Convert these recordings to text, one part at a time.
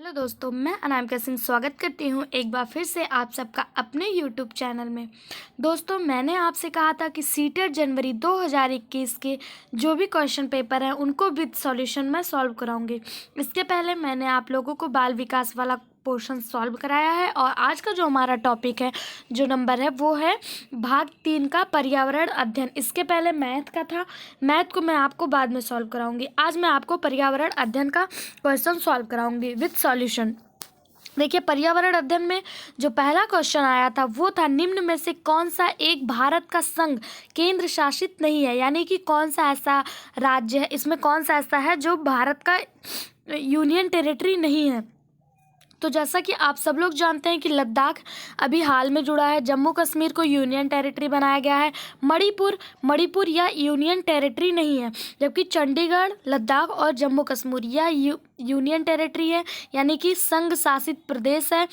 Hello दोस्तों, मैं अनामिका सिंह स्वागत करती हूँ एक बार फिर से आप सबका अपने यूट्यूब चैनल में। दोस्तों, मैंने आपसे कहा था कि सीटेट जनवरी 2021 के जो भी क्वेश्चन पेपर हैं उनको विद सॉल्यूशन मैं सॉल्व कराऊंगी। इसके पहले मैंने आप लोगों को बाल विकास वाला पोर्शन सॉल्व कराया है और आज का जो हमारा टॉपिक है, जो नंबर है, वो है भाग 3 का पर्यावरण अध्ययन। इसके पहले मैथ का था, मैथ को मैं आपको बाद में सॉल्व कराऊंगी। आज मैं आपको पर्यावरण अध्ययन का क्वेश्चन सॉल्व कराऊंगी विद सॉल्यूशन। देखिए, पर्यावरण अध्ययन में जो पहला क्वेश्चन आया था वो था, निम्न में से कौन सा एक भारत का संघ केंद्र शासित नहीं है, यानी कि कौन सा ऐसा राज्य है, इसमें कौन सा ऐसा है जो भारत का यूनियन टेरिटरी नहीं है। तो जैसा कि आप सब लोग जानते हैं कि लद्दाख अभी हाल में जुड़ा है, जम्मू कश्मीर को यूनियन टेरिटरी बनाया गया है। मणिपुर या यूनियन टेरिटरी नहीं है, जबकि चंडीगढ़, लद्दाख और जम्मू कश्मीर यह यूनियन टेरिटरी है, यानी कि संघ शासित प्रदेश है।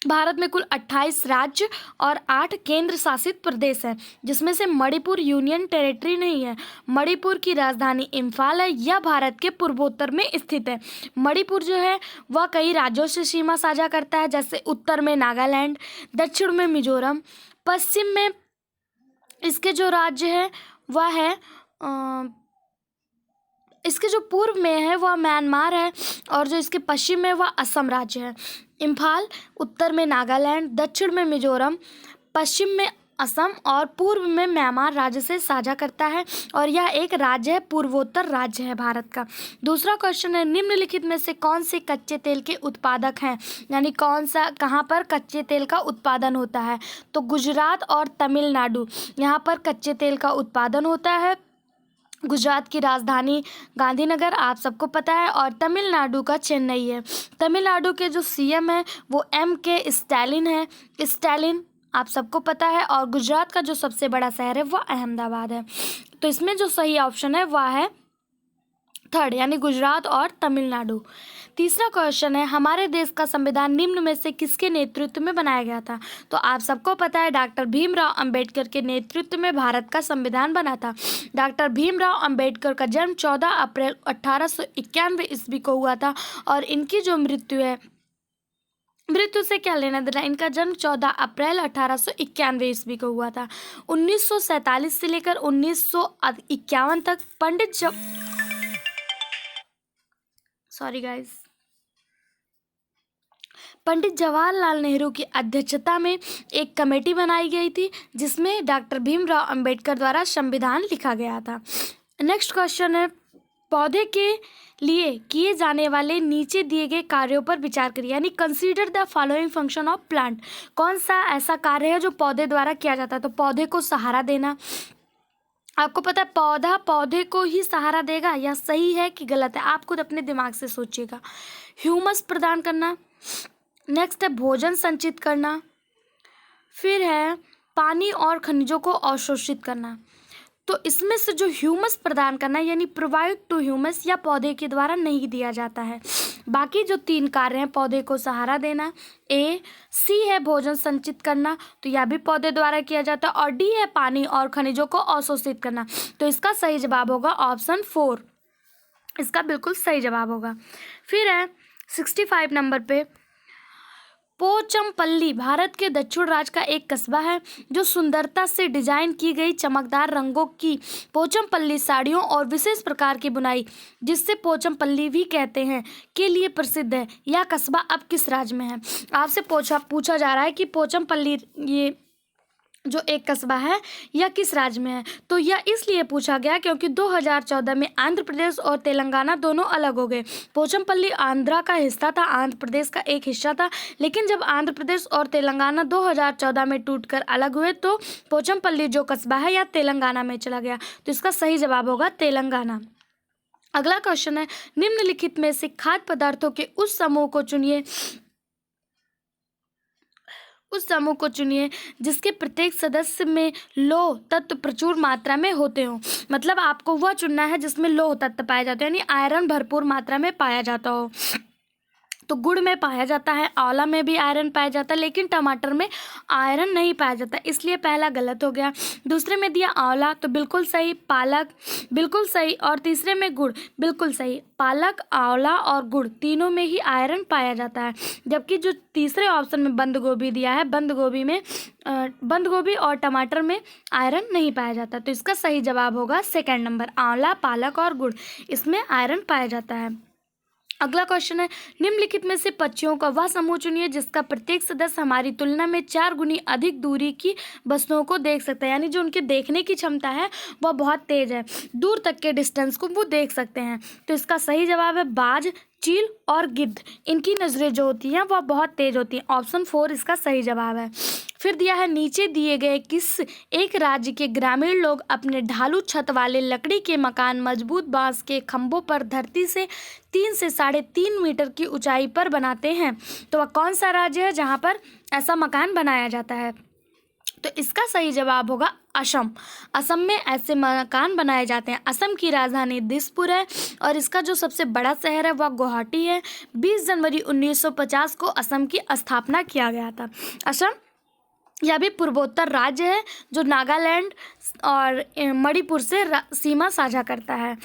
भारत में कुल 28 राज्य और 8 केंद्र शासित प्रदेश हैं, जिसमें से मणिपुर यूनियन टेरिटरी नहीं है। मणिपुर की राजधानी इम्फाल है। यह भारत के पूर्वोत्तर में स्थित है। मणिपुर जो है वह कई राज्यों से सीमा साझा करता है, जैसे उत्तर में नागालैंड, दक्षिण में मिजोरम, पश्चिम में इसके जो राज्य है वह है इसके जो पूर्व में है वह म्यांमार है, और जो इसके पश्चिम में वह असम राज्य है। इम्फाल उत्तर में नागालैंड, दक्षिण में मिजोरम, पश्चिम में असम और पूर्व में म्यांमार राज्य से साझा करता है, और यह एक राज्य है, पूर्वोत्तर राज्य है भारत का। दूसरा क्वेश्चन है, निम्नलिखित में से कौन से कच्चे तेल के उत्पादक हैं, यानी कहाँ पर कच्चे तेल का उत्पादन होता है। तो गुजरात और तमिलनाडु, यहाँ पर कच्चे तेल का उत्पादन होता है। गुजरात की राजधानी गांधीनगर आप सबको पता है, और तमिलनाडु का चेन्नई है। तमिलनाडु के जो सीएम है वो MK स्टैलिन है, स्टैलिन आप सबको पता है। और गुजरात का जो सबसे बड़ा शहर है वह अहमदाबाद है। तो इसमें जो सही ऑप्शन है वह है थर्ड, यानी गुजरात और तमिलनाडु। तीसरा क्वेश्चन है, हमारे देश का संविधान निम्न में से किसके नेतृत्व में बनाया गया था। तो आप सबको पता है डॉक्टर भीमराव अंबेडकर के नेतृत्व में भारत का संविधान बना था। डॉक्टर भीमराव अंबेडकर का जन्म 14 अप्रैल 1891 ईस्वी को हुआ था, और इनकी जो मृत्यु से क्या लेना देना, इनका जन्म 14 अप्रैल 1891 ईस्वी को हुआ था। 1947 से लेकर 1951 तक पंडित जवाहरलाल नेहरू की अध्यक्षता में एक कमेटी बनाई गई थी, जिसमें डॉक्टर भीमराव अंबेडकर द्वारा संविधान लिखा गया था। नेक्स्ट क्वेश्चन है, पौधे के लिए किए जाने वाले नीचे दिए गए कार्यों पर विचार करिए, यानी consider the following function of plant. कौन सा ऐसा कार्य है जो पौधे द्वारा किया जाता है। तो पौधे को सहारा देना। आपको पता है पौधा पौधे को ही सहारा देगा, यह सही है कि गलत है, आप खुद अपने दिमाग से सोचिएगा। ह्यूमस प्रदान करना। नेक्स्ट है भोजन संचित करना। फिर है पानी और खनिजों को अवशोषित करना। तो इसमें से जो ह्यूमस प्रदान करना, यानी प्रोवाइड टू ह्यूमस, या पौधे के द्वारा नहीं दिया जाता है। बाकी जो 3 कार्य हैं, पौधे को सहारा देना, C है भोजन संचित करना, तो यह भी पौधे द्वारा किया जाता है, और D है पानी और खनिजों को अवशोषित करना। तो इसका सही जवाब होगा ऑप्शन 4, इसका बिल्कुल सही जवाब होगा। फिर है 65 नंबर पे, पोचमपल्ली भारत के दक्षिण राज्य का एक कस्बा है, जो सुंदरता से डिजाइन की गई चमकदार रंगों की पोचमपल्ली साड़ियों और विशेष प्रकार की बुनाई, जिससे पोचमपल्ली भी कहते हैं, के लिए प्रसिद्ध है। यह कस्बा अब किस राज्य में है। आपसे पूछा जा रहा है कि पोचमपल्ली ये जो एक कस्बा है यह किस राज्य में है। तो यह इसलिए पूछा गया क्योंकि 2014 में आंध्र प्रदेश और तेलंगाना दोनों अलग हो गए। पोचमपल्ली आंध्रा का हिस्सा था, आंध्र प्रदेश का एक हिस्सा था, लेकिन जब आंध्र प्रदेश और तेलंगाना 2014 में टूटकर अलग हुए तो पोचमपल्ली जो कस्बा है यह तेलंगाना में चला गया। तो इसका सही जवाब होगा तेलंगाना। अगला क्वेश्चन है, निम्नलिखित में से खाद्य पदार्थों के उस समूह को चुनिए जिसके प्रत्येक सदस्य में लौह तत्व प्रचुर मात्रा में होते हो। मतलब आपको वह चुनना है जिसमें लौह तत्व पाए जाते हैं, यानी आयरन भरपूर मात्रा में पाया जाता हो। तो गुड़ में पाया जाता है, आंवला में भी आयरन पाया जाता है, लेकिन टमाटर में आयरन नहीं पाया जाता, इसलिए पहला गलत हो गया। दूसरे में दिया आंवला तो बिल्कुल सही, पालक बिल्कुल सही, और तीसरे में गुड़ बिल्कुल सही। पालक, आंवला और गुड़ तीनों में ही आयरन पाया जाता है। जबकि जो तीसरे ऑप्शन में बंद गोभी दिया है, बंद गोभी और टमाटर में आयरन नहीं पाया जाता। तो इसका सही जवाब होगा सेकंड नंबर, आंवला, पालक और गुड़, इसमें आयरन पाया जाता है। अगला क्वेश्चन है, निम्नलिखित में से पक्षियों का वह समूह चुनिए जिसका प्रत्येक सदस्य हमारी तुलना में 4 गुनी अधिक दूरी की वस्तुओं को देख सकता है। यानी जो उनके देखने की क्षमता है वह बहुत तेज है, दूर तक के डिस्टेंस को वो देख सकते हैं। तो इसका सही जवाब है बाज, चील और गिद्ध। इनकी नज़रें जो होती हैं वह बहुत तेज होती हैं। ऑप्शन 4 इसका सही जवाब है। फिर दिया है, नीचे दिए गए किस एक राज्य के ग्रामीण लोग अपने ढालू छत वाले लकड़ी के मकान मजबूत बांस के खंभों पर धरती से 3 से 3.5 मीटर की ऊंचाई पर बनाते हैं? तो वह कौन सा राज्य है जहां पर ऐसा मकान बनाया जाता है? तो इसका सही जवाब होगा असम। असम में ऐसे मकान बनाए जाते हैं। असम की राजधानी दिसपुर है और इसका जो सबसे बड़ा शहर है वह गुवाहाटी है। 20 जनवरी 1950 को असम की स्थापना किया गया था। असम यह भी पूर्वोत्तर राज्य है जो नागालैंड और मणिपुर से सीमा साझा करता है।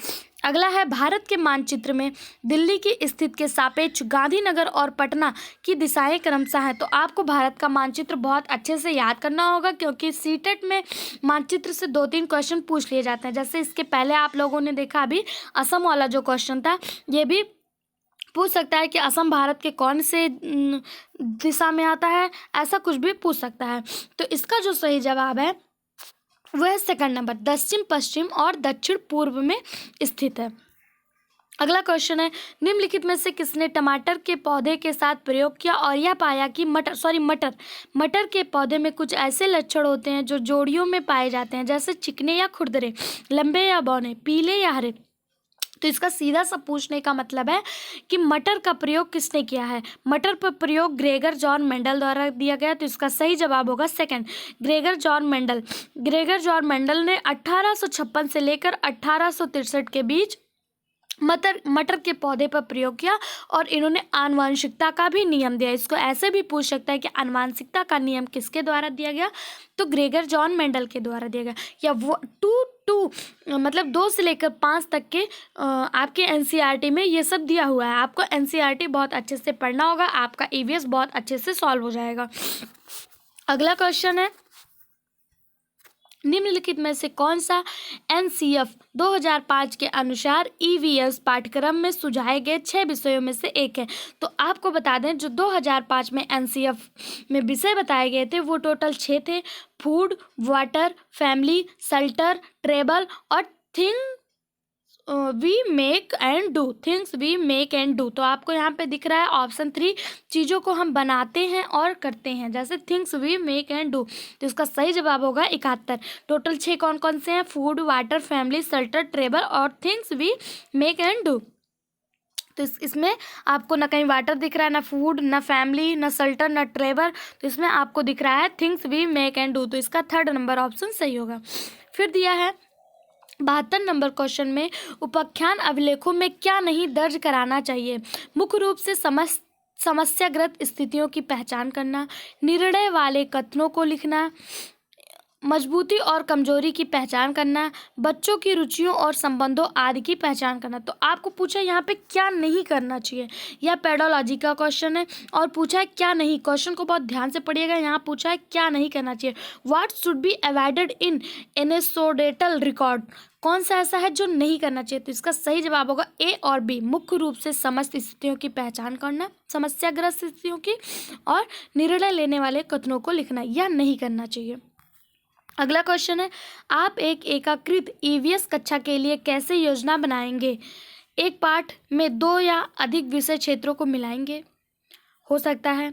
अगला है, भारत के मानचित्र में दिल्ली की स्थिति के सापेक्ष गांधीनगर और पटना की दिशाएं क्रमशः हैं। तो आपको भारत का मानचित्र बहुत अच्छे से याद करना होगा, क्योंकि सीटेट में मानचित्र से 2-3 क्वेश्चन पूछ लिए जाते हैं। जैसे इसके पहले आप लोगों ने देखा अभी असम वाला जो क्वेश्चन था, ये भी पूछ सकता है कि असम भारत के कौन से दिशा में आता है, ऐसा कुछ भी पूछ सकता है। तो इसका जो सही जवाब है वह है सेकंड नंबर, दक्षिण पश्चिम और दक्षिण पूर्व में स्थित है। अगला क्वेश्चन है, निम्नलिखित में से किसने टमाटर के पौधे के साथ प्रयोग किया और यह पाया कि मटर के पौधे में कुछ ऐसे लक्षण होते हैं जो जोड़ियों में पाए जाते हैं, जैसे चिकने या खुरदरे, लंबे या बौने, पीले या हरे। तो इसका सीधा सा पूछने का मतलब है कि मटर का प्रयोग किसने किया है? मटर पर प्रयोग ग्रेगर जॉन मेंडल द्वारा दिया गया। तो इसका सही जवाब होगा second, Gregor John Mendel. Gregor John Mendel ने 1856 से लेकर 1863 के बीच मटर के पौधे पर प्रयोग किया और इन्होंने आनुवंशिकता का भी नियम दिया। इसको ऐसे भी पूछ सकता है कि आनुवंशिकता का नियम किसके द्वारा दिया गया? तो ग्रेगर जॉन मेंडल के द्वारा दिया गया। या वो 2 से लेकर 5 तक के आपके एनसीईआरटी में ये सब दिया हुआ है। आपको एनसीईआरटी बहुत अच्छे से पढ़ना होगा, आपका ईवीएस बहुत अच्छे से सॉल्व हो जाएगा। अगला क्वेश्चन है, निम्नलिखित में से कौन सा एनसीएफ 2005 के अनुसार ईवीएस पाठ्यक्रम में सुझाए गए 6 विषयों में से एक है? तो आपको बता दें, जो 2005 में एनसीएफ में विषय बताए गए थे वो टोटल 6 थे। Food, water, family, shelter, travel और things we make and do. तो आपको यहाँ पे दिख रहा है ऑप्शन 3, चीज़ों को हम बनाते हैं और करते हैं, जैसे things we make and do. तो इसका सही जवाब होगा 71। टोटल 6 कौन कौन से हैं? Food, water, family, shelter, travel और things we make and do. तो इसमें आपको ना कहीं वाटर दिख रहा है, ना फूड, ना फैमिली, ना शेल्टर, ना ट्रेवल। तो इसमें आपको दिख रहा है things we make and do. तो इसका 3rd नंबर ऑप्शन सही होगा। फिर दिया है 72 नंबर क्वेश्चन में, उपाख्यान अभिलेखों में क्या नहीं दर्ज कराना चाहिए? मुख्य रूप से समस्याग्रस्त स्थितियों की पहचान करना, निर्णय वाले कथनों को लिखना, मजबूती और कमजोरी की पहचान करना, बच्चों की रुचियों और संबंधों आदि की पहचान करना। तो आपको पूछा यहाँ पे क्या नहीं करना चाहिए। यह पेडोलॉजी का क्वेश्चन है और पूछा है क्या नहीं। क्वेश्चन को बहुत ध्यान से पढ़िएगा। यहाँ पूछा है क्या नहीं करना चाहिए। What should be avoided in anecdotal record? कौन सा ऐसा है जो नहीं करना चाहिए? तो इसका सही जवाब होगा ए और बी। मुख्य रूप से समस्त स्थितियों की पहचान करना, समस्याग्रस्त स्थितियों की, और निर्णय लेने वाले कथनों को लिखना, यह नहीं करना चाहिए। अगला क्वेश्चन है, आप एक एकीकृत ईवीएस कक्षा के लिए कैसे योजना बनाएंगे? एक पाठ में 2 या अधिक विषय क्षेत्रों को मिलाएंगे, हो सकता है।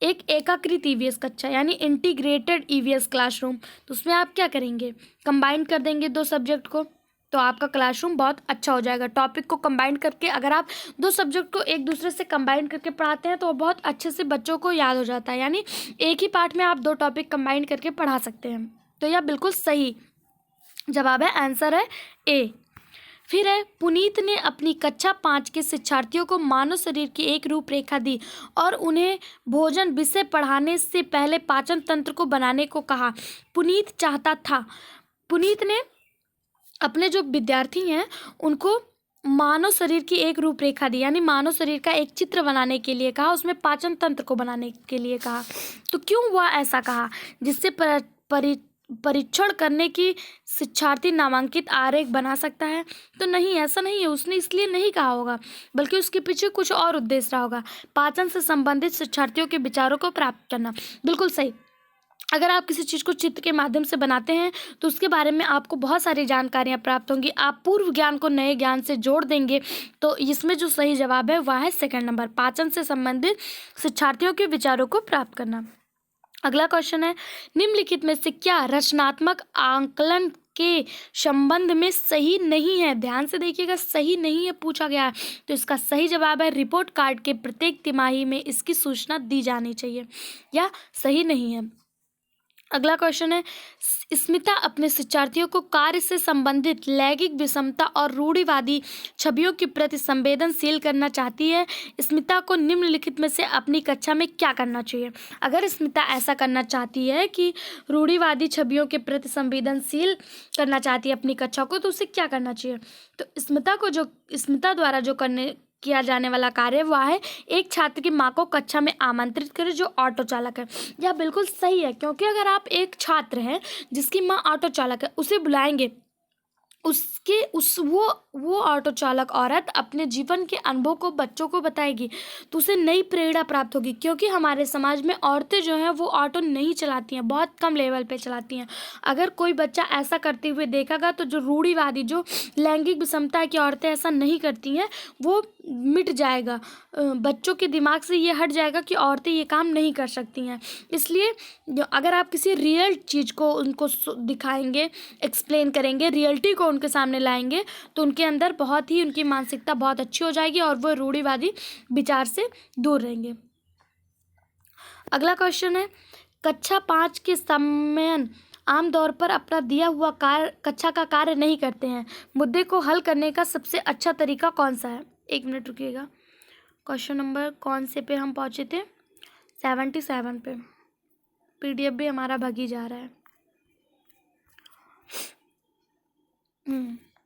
एक एकीकृत ईवीएस कक्षा यानी इंटीग्रेटेड ईवीएस क्लासरूम, तो उसमें आप क्या करेंगे? कंबाइन कर देंगे 2 सब्जेक्ट को, तो आपका क्लासरूम बहुत अच्छा हो जाएगा। टॉपिक को कंबाइन करके अगर आप 2 सब्जेक्ट को एक दूसरे से कंबाइन करके पढ़ाते हैं तो बहुत अच्छे से बच्चों को याद हो जाता है। यानी एक ही पाठ में आप 2 टॉपिक कंबाइन करके पढ़ा सकते हैं। तो यह बिल्कुल सही जवाब है, आंसर है ए। फिर है, पुनीत ने अपनी कक्षा 5 के शिक्षार्थियों को मानव शरीर की एक रूपरेखा दी और उन्हें भोजन विषय पढ़ाने से पहले पाचन तंत्र को बनाने को कहा। पुनीत ने अपने जो विद्यार्थी हैं उनको मानव शरीर की एक रूपरेखा दी, यानी मानव शरीर का एक चित्र बनाने के लिए कहा, उसमें पाचन तंत्र को बनाने के लिए कहा। तो क्यों वह ऐसा कहा? जिससे परीक्षण करने की शिक्षार्थी नामांकित आरेख बना सकता है? तो नहीं, ऐसा नहीं है, उसने इसलिए नहीं कहा होगा, बल्कि उसके पीछे कुछ और उद्देश्य रहा होगा। पाचन से संबंधित शिक्षार्थियों के विचारों को प्राप्त करना। बिल्कुल सही। अगर आप किसी चीज़ को चित्र के माध्यम से बनाते हैं तो उसके बारे में आपको बहुत सारी जानकारियाँ प्राप्त होंगी। आप पूर्व ज्ञान को नए ज्ञान से जोड़ देंगे। तो इसमें जो सही जवाब है वह है सेकंड नंबर, पाचन से संबंधित शिक्षार्थियों के विचारों को प्राप्त करना। अगला क्वेश्चन है, निम्नलिखित में से क्या रचनात्मक आकलन के संबंध में सही नहीं है? ध्यान से देखिएगा, सही नहीं है पूछा गया है। तो इसका सही जवाब है, रिपोर्ट कार्ड के प्रत्येक तिमाही में इसकी सूचना दी जानी चाहिए, या सही नहीं है। अगला क्वेश्चन है, स्मिता अपने शिक्षार्थियों को कार्य से संबंधित लैंगिक विषमता और रूढ़िवादी छवियों के प्रति संवेदनशील करना चाहती है। स्मिता को निम्नलिखित में से अपनी कक्षा में क्या करना चाहिए? अगर स्मिता ऐसा करना चाहती है कि रूढ़िवादी छवियों के प्रति संवेदनशील करना चाहती है अपनी कक्षा को, तो उसे क्या करना चाहिए? तो स्मिता द्वारा जो किया जाने वाला कार्य वह है, एक छात्र की माँ को कक्षा में आमंत्रित करें जो ऑटो चालक है। यह बिल्कुल सही है, क्योंकि अगर आप एक छात्र हैं जिसकी माँ ऑटो चालक है, उसे बुलाएंगे, वो ऑटो चालक औरत अपने जीवन के अनुभव को बच्चों को बताएगी, तो उसे नई प्रेरणा प्राप्त होगी। क्योंकि हमारे समाज में औरतें जो हैं वो ऑटो नहीं चलाती हैं, बहुत कम लेवल पे चलाती हैं। अगर कोई बच्चा ऐसा करते हुए देखेगा तो जो रूढ़िवादी, जो लैंगिक विषमता है कि औरतें ऐसा नहीं करती हैं, वो मिट जाएगा। बच्चों के दिमाग से ये हट जाएगा कि औरतें ये काम नहीं कर सकती हैं। इसलिए अगर आप किसी रियल चीज़ को उनको दिखाएंगे, एक्सप्लेन करेंगे, रियलिटी को उनके सामने लाएंगे, तो उनके अंदर बहुत ही, उनकी मानसिकता बहुत अच्छी हो जाएगी और वो रूढ़िवादी विचार से दूर रहेंगे। अगला क्वेश्चन है, कक्षा 5 के सम्मेलन आमतौर पर अपना दिया हुआ कक्षा का कार्य नहीं करते हैं। मुद्दे को हल करने का सबसे अच्छा तरीका कौन सा है? 1 मिनट रुकिएगा। क्वेश्चन नंबर कौन से पे हम पहुँचे थे? 77 पे। PDF भी हमारा भगी जा रहा है।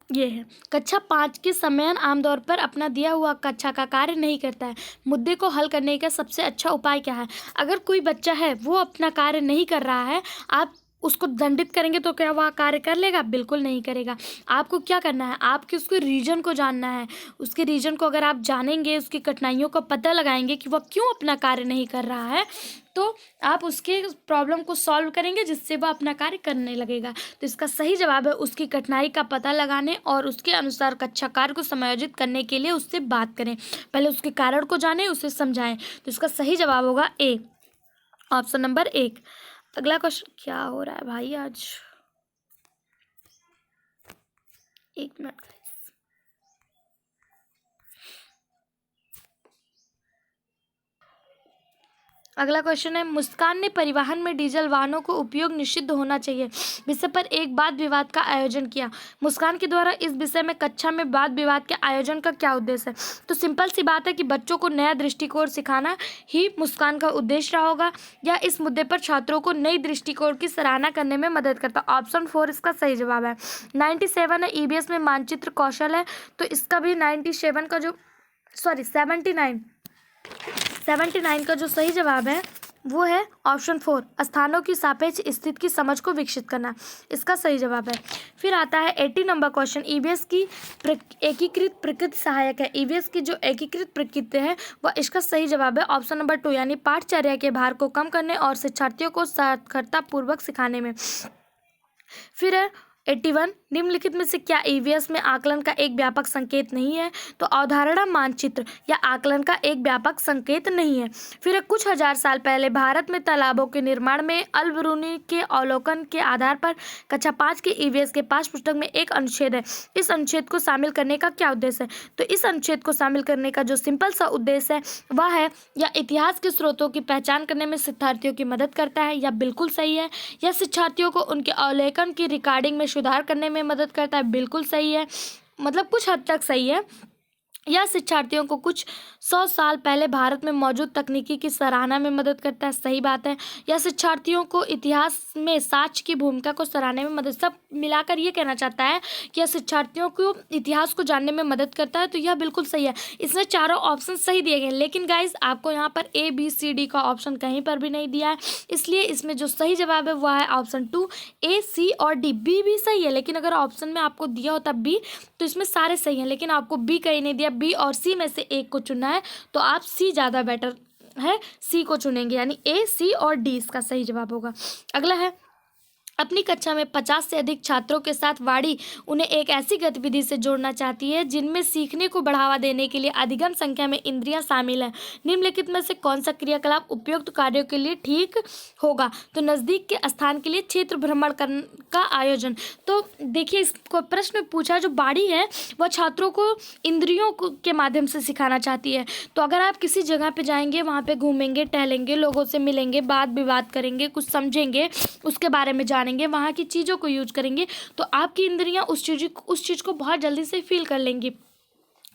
ये है, कक्षा 5 के सम्मेलन आमतौर पर अपना दिया हुआ कक्षा का कार्य नहीं करता है। मुद्दे को हल करने का सबसे अच्छा उपाय क्या है? अगर कोई बच्चा है वो अपना कार्य नहीं कर रहा है, आप उसको दंडित करेंगे तो क्या वह कार्य कर लेगा? बिल्कुल नहीं करेगा। आपको क्या करना है? आपके उसके रीजन को जानना है। उसके रीजन को अगर आप जानेंगे, उसकी कठिनाइयों का पता लगाएंगे कि वह क्यों अपना कार्य नहीं कर रहा है, तो आप उसके प्रॉब्लम को सॉल्व करेंगे, जिससे वह अपना कार्य करने लगेगा। तो इसका सही जवाब है, उसकी कठिनाई का पता लगाने और उसके अनुसार कक्षा कार्य को समायोजित करने के लिए उससे बात करें। पहले उसके कारण को जानें, उसे समझाएं। तो इसका सही जवाब होगा ए, ऑप्शन नंबर 1। अगला क्वेश्चन, क्या हो रहा है भाई आज? 1 मिनट। अगला क्वेश्चन है, मुस्कान ने परिवहन में डीजल वाहनों को उपयोग निषिद्ध होना चाहिए विषय पर एक वाद विवाद का आयोजन किया। मुस्कान के द्वारा इस विषय में कक्षा में वाद विवाद के आयोजन का क्या उद्देश्य है? तो सिंपल सी बात है कि बच्चों को नया दृष्टिकोण सिखाना ही मुस्कान का उद्देश्य रहा होगा, या इस मुद्दे पर छात्रों को नई दृष्टिकोण की सराहना करने में मदद करता। ऑप्शन 4 इसका सही जवाब है। 97 है, EVS में मानचित्र कौशल है, तो इसका भी 97 का जो 79 का जो सही जवाब है वो है ऑप्शन 4, स्थानों की सापेक्ष स्थिति की समझ को विकसित करना। इसका सही जवाब है। फिर आता है 80 नंबर क्वेश्चन, EVS की एकीकृत प्रकृति सहायक है। EVS की जो एकीकृत प्रकृति है वह इसका सही जवाब है ऑप्शन नंबर 2, यानी पाठचर्या के भार को कम करने और शिक्षार्थियों को साक्षरता पूर्वक सिखाने में। फिर है 81, निम्नलिखित में से क्या EVS में आकलन का एक व्यापक संकेत नहीं है? तो अवधारणा मानचित्र या आकलन का एक व्यापक संकेत नहीं है। फिर कुछ हजार साल पहले भारत में तालाबों के निर्माण में अल-बिरूनी के अवलोकन के आधार पर कक्षा 5 के EVS के पाठ्य पुस्तक में एक अनुच्छेद है। इस अनुच्छेद को शामिल करने का क्या उद्देश्य है? तो इस अनुच्छेद को शामिल करने का जो सिंपल सा उद्देश्य है वह है, या इतिहास के स्रोतों की पहचान करने में शिक्षार्थियों की मदद करता है, या बिल्कुल सही है, या शिक्षार्थियों को उनके अवलोकन की रिकॉर्डिंग में सुधार करने में मदद करता है, बिल्कुल सही है, मतलब कुछ हद तक सही है। यह शिक्षार्थियों को कुछ 100 साल पहले भारत में मौजूद तकनीकी की सराहना में मदद करता है, सही बात है। यह शिक्षार्थियों को इतिहास में साक्ष्य की भूमिका को सराहने में मदद, सब मिलाकर ये कहना चाहता है कि यह शिक्षार्थियों को इतिहास को जानने में मदद करता है, तो यह बिल्कुल सही है। इसमें चारों ऑप्शन सही दिए गए, लेकिन गाइज आपको यहाँ पर ABCD का ऑप्शन कहीं पर भी नहीं दिया है, इसलिए इसमें जो सही जवाब है वह है ऑप्शन 2 A, C और D। B भी सही है, लेकिन अगर ऑप्शन में आपको दिया होता B तो इसमें सारे सही हैं, लेकिन आपको B कहीं नहीं दिया। B और C में से एक को चुनना है, तो आप C ज़्यादा बेटर है, C को चुनेंगे, यानी A, C और D इसका सही जवाब होगा। अगला है, अपनी कक्षा में 50 से अधिक छात्रों के साथ वाणी उन्हें एक ऐसी गतिविधि से जोड़ना चाहती है जिनमें सीखने को बढ़ावा देने के लिए अधिकतम संख्या में इंद्रियां शामिल हैं। निम्नलिखित में से कौन सा क्रियाकलाप उपयुक्त कार्यों के लिए ठीक होगा? तो नज़दीक के स्थान के लिए क्षेत्र भ्रमण का आयोजन। तो देखिए, इसको प्रश्न में पूछा, जो वाणी है वह छात्रों को इंद्रियों के माध्यम से सिखाना चाहती है। तो अगर आप किसी जगह पे जाएंगे, वहाँ पे घूमेंगे, टहलेंगे, लोगों से मिलेंगे, बात विवाद करेंगे, कुछ समझेंगे, उसके बारे में जानेंगे, वहाँ की चीज़ों को यूज करेंगे, तो आपकी इंद्रियां उस चीज़ को बहुत जल्दी से फील कर लेंगी,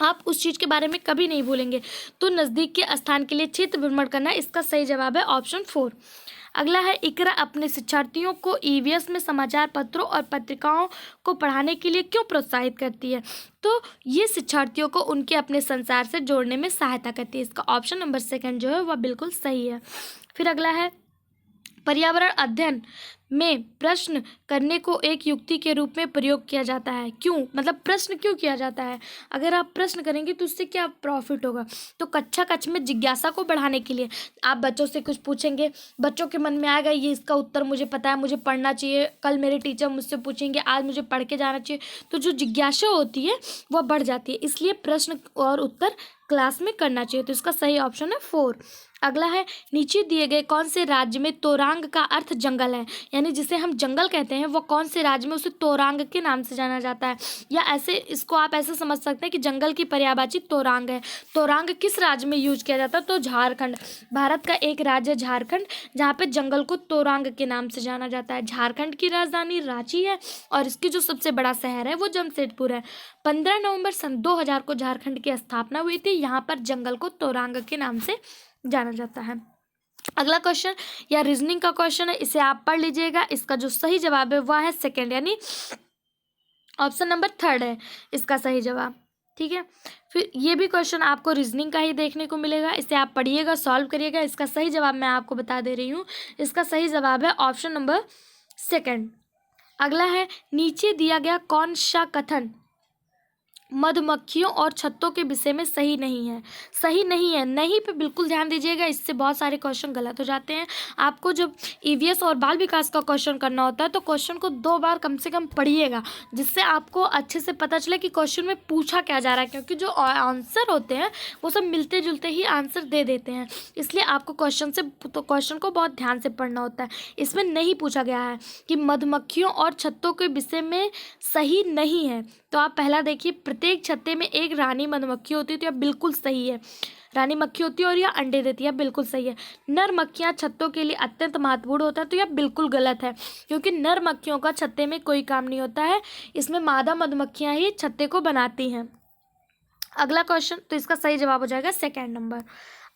आप उस चीज़ के बारे में कभी नहीं भूलेंगे। तो नज़दीक के स्थान के लिए क्षेत्र भ्रमण करना, इसका सही जवाब है ऑप्शन 4। अगला है, इकरा अपने शिक्षार्थियों को EVS में समाचार पत्रों और पत्रिकाओं को पढ़ाने के लिए क्यों प्रोत्साहित करती है? तो ये शिक्षार्थियों को उनके अपने संसार से जोड़ने में सहायता करती है, इसका ऑप्शन नंबर 2 जो है वह बिल्कुल सही है। फिर अगला है, पर्यावरण अध्ययन में प्रश्न करने को एक युक्ति के रूप में प्रयोग किया जाता है, क्यों? मतलब प्रश्न क्यों किया जाता है? अगर आप प्रश्न करेंगे तो उससे क्या प्रॉफिट होगा? तो कक्षा कक्ष में जिज्ञासा को बढ़ाने के लिए आप बच्चों से कुछ पूछेंगे, बच्चों के मन में आएगा ये इसका उत्तर मुझे पता है, मुझे पढ़ना चाहिए, कल मेरे टीचर मुझसे पूछेंगे, आज मुझे पढ़ के जाना चाहिए, तो जो जिज्ञासा होती है वह बढ़ जाती है, इसलिए प्रश्न और उत्तर क्लास में करना चाहिए, तो इसका सही ऑप्शन है 4। अगला है, नीचे दिए गए कौन से राज्य में तोरांग का अर्थ जंगल है? यानी जिसे हम जंगल कहते हैं वो कौन से राज्य में उसे तोरांग के नाम से जाना जाता है? या ऐसे इसको आप ऐसे समझ सकते हैं कि जंगल की पर्यायवाची तोरांग है। तोरांग किस राज्य में यूज किया जाता है? तो झारखंड, भारत का एक राज्य झारखंड, जहाँ पे जंगल को तोरांग के नाम से जाना जाता है। झारखंड की राजधानी रांची है और इसकी जो सबसे बड़ा शहर है वो जमशेदपुर है। 15 नवंबर सन 2000 को झारखंड की स्थापना हुई थी। यहाँ पर जंगल को तोरांग के नाम से जाना जाता है। अगला क्वेश्चन या रीजनिंग का क्वेश्चन है, इसे आप पढ़ लीजिएगा। इसका जो सही जवाब है वह है 2, यानी ऑप्शन नंबर 3 है इसका सही जवाब। ठीक है, फिर ये भी क्वेश्चन आपको रीजनिंग का ही देखने को मिलेगा, इसे आप पढ़िएगा, सॉल्व करिएगा। इसका सही जवाब मैं आपको बता दे रही हूँ, इसका सही जवाब है ऑप्शन नंबर 2। अगला है, नीचे दिया गया कौन सा कथन मधुमक्खियों और छत्तों के विषय में सही नहीं है? सही नहीं है, नहीं पे बिल्कुल ध्यान दीजिएगा, इससे बहुत सारे क्वेश्चन गलत हो जाते हैं। आपको जब EVS और बाल विकास का क्वेश्चन करना होता है तो क्वेश्चन को 2 बार कम से कम पढ़िएगा, जिससे आपको अच्छे से पता चले कि क्वेश्चन में पूछा क्या जा रहा है, क्योंकि जो आंसर होते हैं वो सब मिलते जुलते ही आंसर दे देते हैं, इसलिए आपको क्वेश्चन को बहुत ध्यान से पढ़ना होता है। इसमें नहीं पूछा गया है कि मधुमक्खियों और छत्तों के विषय में सही नहीं है, तो आप पहला देखिए, प्रत्येक छत्ते में एक रानी मधुमक्खी होती है, तो यह बिल्कुल सही है, रानी मक्खी होती है और यह अंडे देती है, बिल्कुल सही है। नर मक्खियां छत्तों के लिए अत्यंत महत्वपूर्ण होता है, तो यह बिल्कुल गलत है, क्योंकि नर मक्खियों का छत्ते में कोई काम नहीं होता है, इसमें मादा मधुमक्खियां ही छत्ते को बनाती हैं। अगला क्वेश्चन, तो इसका सही जवाब हो जाएगा 2 नंबर।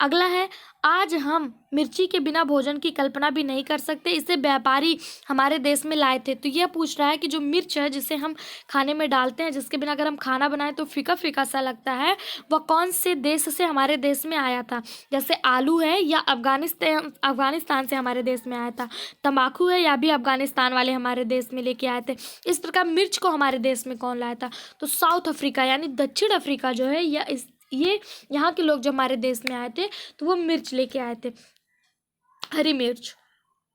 अगला है, आज हम मिर्ची के बिना भोजन की कल्पना भी नहीं कर सकते, इसे व्यापारी हमारे देश में लाए थे। तो यह पूछ रहा है कि जो मिर्च है जिसे हम खाने में डालते हैं, जिसके बिना अगर हम खाना बनाएं तो फीका फीका सा लगता है, वह कौन से देश से हमारे देश में आया था? जैसे आलू है, या अफगानिस्तान से हमारे देश में आया था। तंबाकू है, या भी अफगानिस्तान वाले हमारे देश में लेके आए थे। इस प्रकार मिर्च को हमारे देश में कौन लाया था? तो साउथ अफ्रीका, यानी दक्षिण अफ्रीका जो है, ये यहाँ के लोग जब हमारे देश में आए थे तो वो मिर्च लेके आए थे, हरी मिर्च।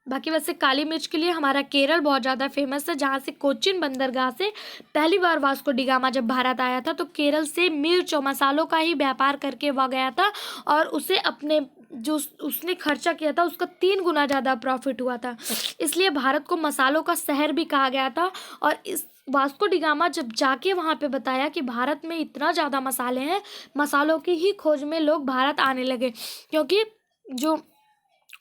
बाकी वैसे काली मिर्च के लिए हमारा केरल बहुत ज़्यादा फेमस है, जहाँ से कोचिन बंदरगाह से पहली बार वास्को डी गामा जब भारत आया था तो केरल से मिर्च और मसालों का ही व्यापार करके वह गया था, और उसे अपने जो उसने खर्चा किया था उसका 3 गुना ज़्यादा प्रॉफिट हुआ था, इसलिए भारत को मसालों का शहर भी कहा गया था। और इस वास्को डी गामा जब जाके वहाँ पे बताया कि भारत में इतना ज़्यादा मसाले हैं, मसालों की ही खोज में लोग भारत आने लगे, क्योंकि जो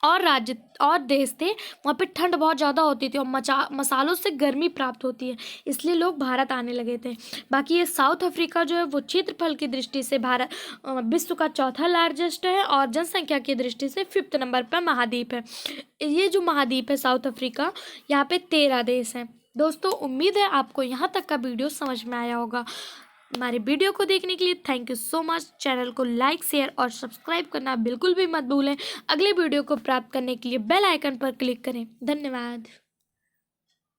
और राज्य और देश थे वहाँ पे ठंड बहुत ज़्यादा होती थी और मसालों से गर्मी प्राप्त होती है, इसलिए लोग भारत आने लगे थे। बाकी ये साउथ अफ्रीका जो है वो क्षेत्रफल की दृष्टि से भारत विश्व का चौथा लार्जेस्ट है और जनसंख्या की दृष्टि से 5th नंबर पर महाद्वीप है। ये जो महाद्वीप है साउथ अफ्रीका, यहाँ पे 13 देश हैं। दोस्तों उम्मीद है आपको यहाँ तक का वीडियो समझ में आया होगा। हमारे वीडियो को देखने के लिए thank you so much. Channel को लाइक शेयर और सब्सक्राइब करना बिल्कुल भी मत भूलें। अगले वीडियो को प्राप्त करने के लिए बेल आइकन पर क्लिक करें। धन्यवाद।